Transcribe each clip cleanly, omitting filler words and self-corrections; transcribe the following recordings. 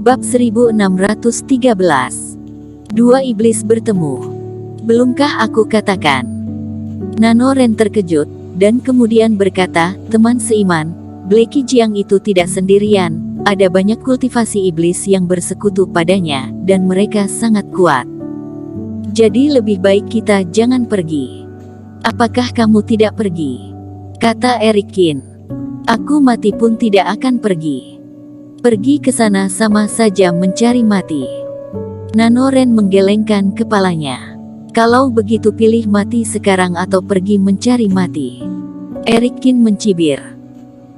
Bab 1613. Dua iblis bertemu. Belumkah aku katakan? Nanoren terkejut, dan kemudian berkata, teman seiman, Blacky Jiang itu tidak sendirian, ada banyak kultivasi iblis yang bersekutu padanya, dan mereka sangat kuat. Jadi lebih baik kita jangan pergi. Apakah kamu tidak pergi? Kata Erikin. Aku mati pun tidak akan pergi. Pergi ke sana sama saja mencari mati. Nanoren menggelengkan kepalanya. Kalau begitu pilih mati sekarang atau pergi mencari mati. Erikin mencibir.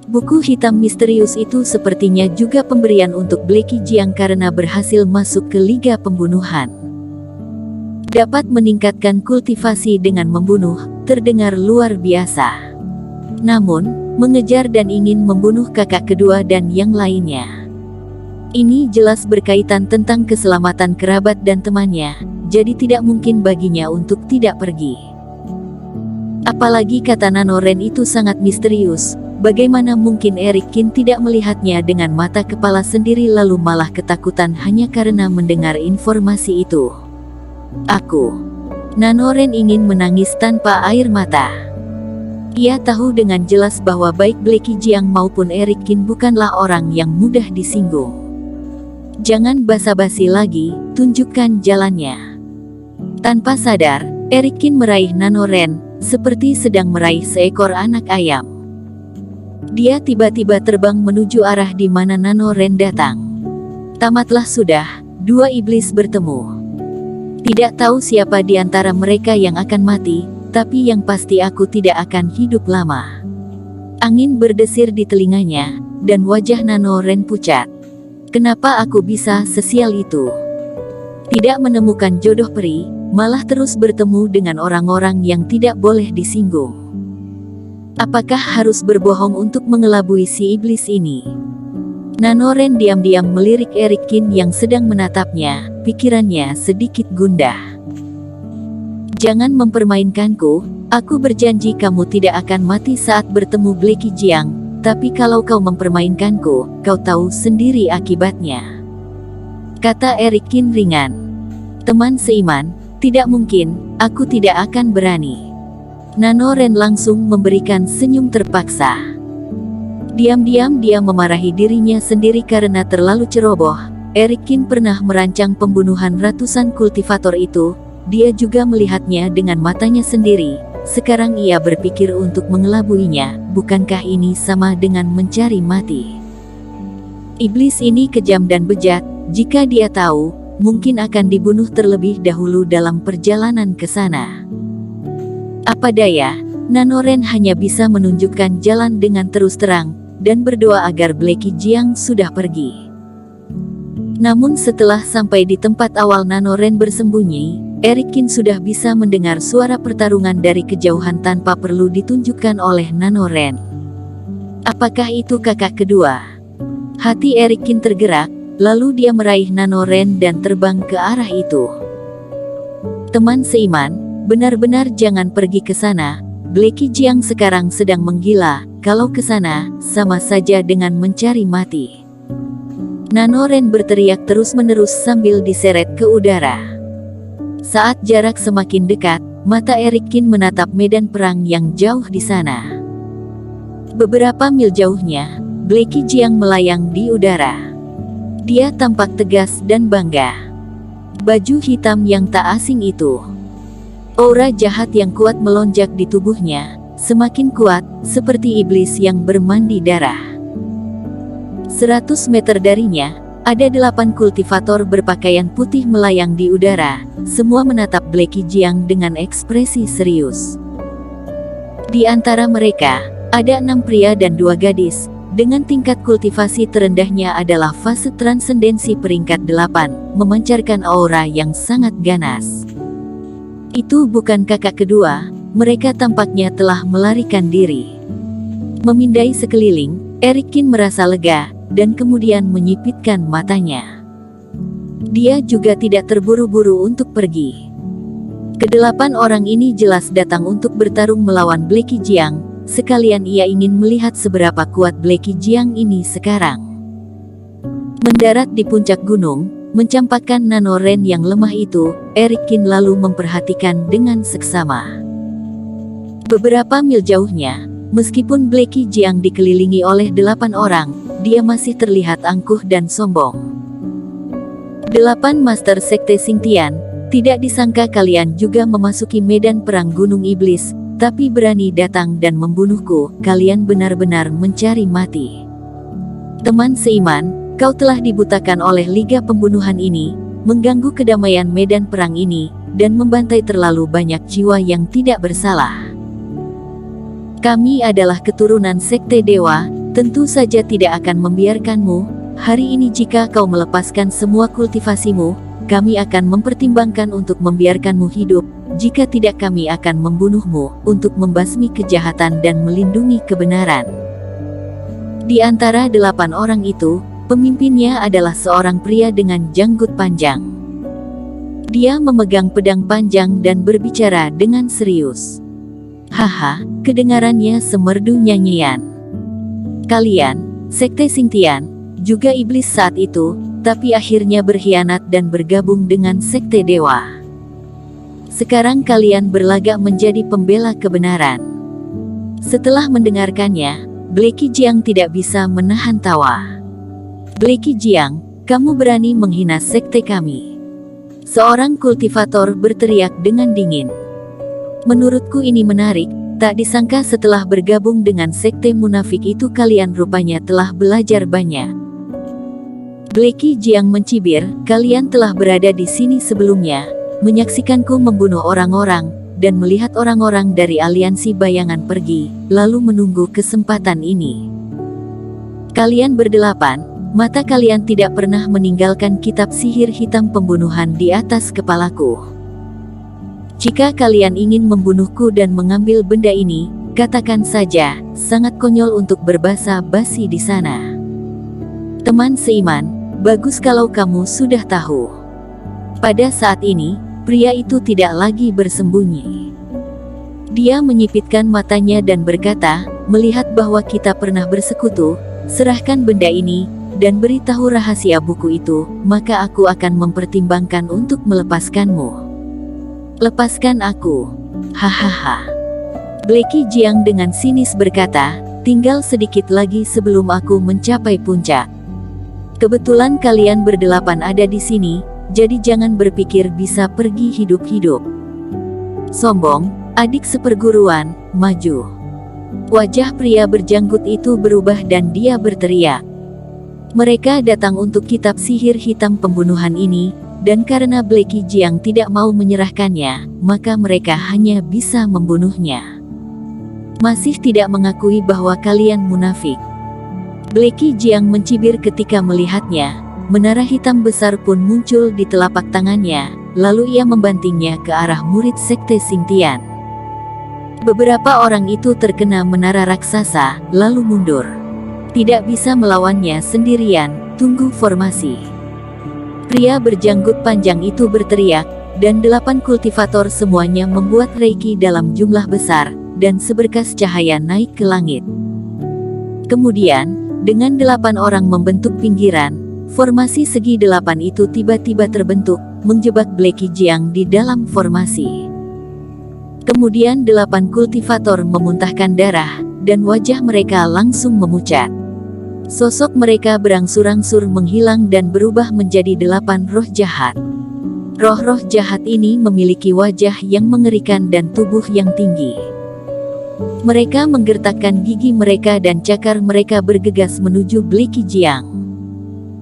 Buku hitam misterius itu sepertinya juga pemberian untuk Blacky Jiang karena berhasil masuk ke Liga Pembunuhan. Dapat meningkatkan kultivasi dengan membunuh, terdengar luar biasa. Namun, mengejar dan ingin membunuh kakak kedua dan yang lainnya. Ini jelas berkaitan tentang keselamatan kerabat dan temannya, jadi tidak mungkin baginya untuk tidak pergi. Apalagi kata Nanoren itu sangat misterius, bagaimana mungkin Erikin tidak melihatnya dengan mata kepala sendiri lalu malah ketakutan hanya karena mendengar informasi itu. Nanoren ingin menangis tanpa air mata. Ia tahu dengan jelas bahwa baik Blacky Jiang maupun Erikin bukanlah orang yang mudah disinggung. Jangan basa-basi lagi, tunjukkan jalannya. Tanpa sadar, Erikin meraih Nanoren, seperti sedang meraih seekor anak ayam. Dia tiba-tiba terbang menuju arah di mana Nanoren datang. Tamatlah sudah, dua iblis bertemu. Tidak tahu siapa di antara mereka yang akan mati, tapi yang pasti aku tidak akan hidup lama. Angin berdesir di telinganya, dan wajah Nanoren pucat. Kenapa aku bisa sesial itu? Tidak menemukan jodoh peri, malah terus bertemu dengan orang-orang yang tidak boleh disinggung. Apakah harus berbohong untuk mengelabui si iblis ini? Nanoren diam-diam melirik Erikin yang sedang menatapnya, pikirannya sedikit gundah. Jangan mempermainkanku, aku berjanji kamu tidak akan mati saat bertemu Blacky Jiang. Tapi kalau kau mempermainkanku, kau tahu sendiri akibatnya. Kata Erikin ringan. Teman seiman, tidak mungkin, aku tidak akan berani. Nanoren langsung memberikan senyum terpaksa. Diam-diam dia memarahi dirinya sendiri karena terlalu ceroboh. Erikin pernah merancang pembunuhan ratusan kultivator itu, dia juga melihatnya dengan matanya sendiri. Sekarang ia berpikir untuk mengelabuinya, bukankah ini sama dengan mencari mati? Iblis ini kejam dan bejat, jika dia tahu, mungkin akan dibunuh terlebih dahulu dalam perjalanan ke sana. Apa daya, Nanoren hanya bisa menunjukkan jalan dengan terus terang, dan berdoa agar Blacky Jiang sudah pergi. Namun setelah sampai di tempat awal Nanoren bersembunyi, Erikin sudah bisa mendengar suara pertarungan dari kejauhan tanpa perlu ditunjukkan oleh Nanoren. Apakah itu kakak kedua? Hati Erikin tergerak, lalu dia meraih Nanoren dan terbang ke arah itu. Teman seiman, benar-benar jangan pergi ke sana. Blacky Jiang sekarang sedang menggila, kalau ke sana, sama saja dengan mencari mati. Nanoren berteriak terus-menerus sambil diseret ke udara. Saat jarak semakin dekat, mata Erikin menatap medan perang yang jauh di sana. Beberapa mil jauhnya, Blacky Jiang melayang di udara. Dia tampak tegas dan bangga. Baju hitam yang tak asing itu. Aura jahat yang kuat melonjak di tubuhnya, semakin kuat, seperti iblis yang bermandi darah. 100 meter darinya, ada 8 kultivator berpakaian putih melayang di udara, semua menatap Blacky Jiang dengan ekspresi serius. Di antara mereka, ada 6 pria dan 2 gadis, dengan tingkat kultivasi terendahnya adalah fase transendensi peringkat 8, memancarkan aura yang sangat ganas. Itu bukan kakak kedua, mereka tampaknya telah melarikan diri. Memindai sekeliling, Erikin merasa lega, dan kemudian menyipitkan matanya. Dia juga tidak terburu-buru untuk pergi. Kedelapan orang ini jelas datang untuk bertarung melawan Blacky Jiang, sekalian ia ingin melihat seberapa kuat Blacky Jiang ini sekarang. Mendarat di puncak gunung, mencampakkan nanoren yang lemah itu, Eric Kin lalu memperhatikan dengan seksama. Beberapa mil jauhnya, meskipun Blackie Jiang dikelilingi oleh 8 orang, dia masih terlihat angkuh dan sombong. 8 Master Sekte Xingtian, tidak disangka kalian juga memasuki medan perang Gunung Iblis, tapi berani datang dan membunuhku, kalian benar-benar mencari mati. Teman seiman, kau telah dibutakan oleh Liga Pembunuhan ini, mengganggu kedamaian medan perang ini, dan membantai terlalu banyak jiwa yang tidak bersalah. Kami adalah keturunan Sekte Dewa, tentu saja tidak akan membiarkanmu. Hari ini jika kau melepaskan semua kultivasimu, kami akan mempertimbangkan untuk membiarkanmu hidup. Jika tidak, kami akan membunuhmu, untuk membasmi kejahatan dan melindungi kebenaran. Di antara 8 orang itu, pemimpinnya adalah seorang pria dengan janggut panjang. Dia memegang pedang panjang dan berbicara dengan serius. Haha, kedengarannya semerdu nyanyian. Kalian, Sekte Xingtian, juga iblis saat itu, tapi akhirnya berkhianat dan bergabung dengan Sekte Dewa. Sekarang kalian berlagak menjadi pembela kebenaran. Setelah mendengarkannya, Blackie Jiang tidak bisa menahan tawa. Blackie Jiang, kamu berani menghina sekte kami. Seorang kultivator berteriak dengan dingin. Menurutku ini menarik, tak disangka setelah bergabung dengan sekte munafik itu kalian rupanya telah belajar banyak. Blackie Jiang mencibir, kalian telah berada di sini sebelumnya, menyaksikanku membunuh orang-orang, dan melihat orang-orang dari aliansi bayangan pergi, lalu menunggu kesempatan ini. Kalian berdelapan, mata kalian tidak pernah meninggalkan kitab sihir hitam pembunuhan di atas kepalaku. Jika kalian ingin membunuhku dan mengambil benda ini, katakan saja, sangat konyol untuk berbasa basi di sana. Teman seiman, bagus kalau kamu sudah tahu. Pada saat ini, pria itu tidak lagi bersembunyi. Dia menyipitkan matanya dan berkata, melihat bahwa kita pernah bersekutu, serahkan benda ini, dan beritahu rahasia buku itu, maka aku akan mempertimbangkan untuk melepaskanmu. Lepaskan aku. Hahaha. Blackie Jiang dengan sinis berkata, tinggal sedikit lagi sebelum aku mencapai puncak. Kebetulan kalian berdelapan ada di sini, jadi jangan berpikir bisa pergi hidup-hidup. Sombong, adik seperguruan, maju. Wajah pria berjanggut itu berubah dan dia berteriak. Mereka datang untuk kitab sihir hitam pembunuhan ini, dan karena Blackie Jiang tidak mau menyerahkannya, maka mereka hanya bisa membunuhnya. Masih tidak mengakui bahwa kalian munafik. Blackie Jiang mencibir ketika melihatnya. Menara hitam besar pun muncul di telapak tangannya, lalu ia membantingnya ke arah murid sekte Xingtian. Beberapa orang itu terkena menara raksasa, lalu mundur. Tidak bisa melawannya sendirian, tunggu formasi. Pria berjanggut panjang itu berteriak, dan 8 kultivator semuanya membuat reiki dalam jumlah besar, dan seberkas cahaya naik ke langit. Kemudian, dengan 8 orang membentuk pinggiran, formasi segi 8 itu tiba-tiba terbentuk, menjebak Blackie Jiang di dalam formasi. Kemudian 8 kultivator memuntahkan darah, dan wajah mereka langsung memucat. Sosok mereka berangsur-angsur menghilang dan berubah menjadi 8 roh jahat. Roh-roh jahat ini memiliki wajah yang mengerikan dan tubuh yang tinggi. Mereka menggertakkan gigi mereka dan cakar mereka bergegas menuju Blackie Jiang.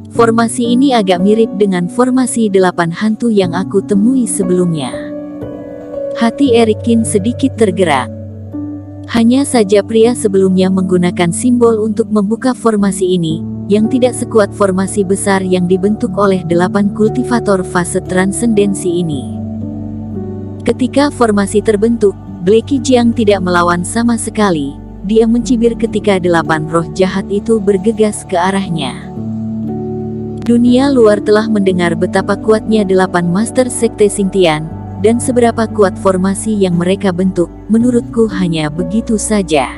Formasi ini agak mirip dengan formasi 8 hantu yang aku temui sebelumnya. Hati Eric Kin sedikit tergerak. Hanya saja pria sebelumnya menggunakan simbol untuk membuka formasi ini, yang tidak sekuat formasi besar yang dibentuk oleh 8 kultivator fase transendensi ini. Ketika formasi terbentuk, Blackie Jiang tidak melawan sama sekali, dia mencibir ketika 8 roh jahat itu bergegas ke arahnya. Dunia luar telah mendengar betapa kuatnya 8 Master Sekte Xingtian, dan seberapa kuat formasi yang mereka bentuk, menurutku hanya begitu saja.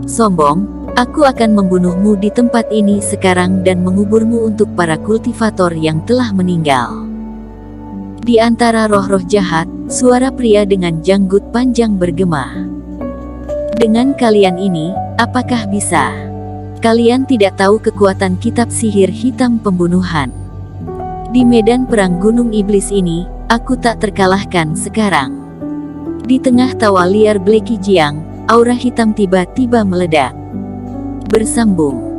Sombong, Aku akan membunuhmu di tempat ini sekarang dan menguburmu untuk para kultivator yang telah meninggal. Di antara roh-roh jahat, suara pria dengan janggut panjang bergema. Dengan kalian ini, apakah bisa? Kalian tidak tahu kekuatan kitab sihir hitam pembunuhan. Di medan perang Gunung Iblis ini, aku tak terkalahkan sekarang. Di tengah tawa liar Blacky Jiang, aura hitam tiba-tiba meledak. Bersambung.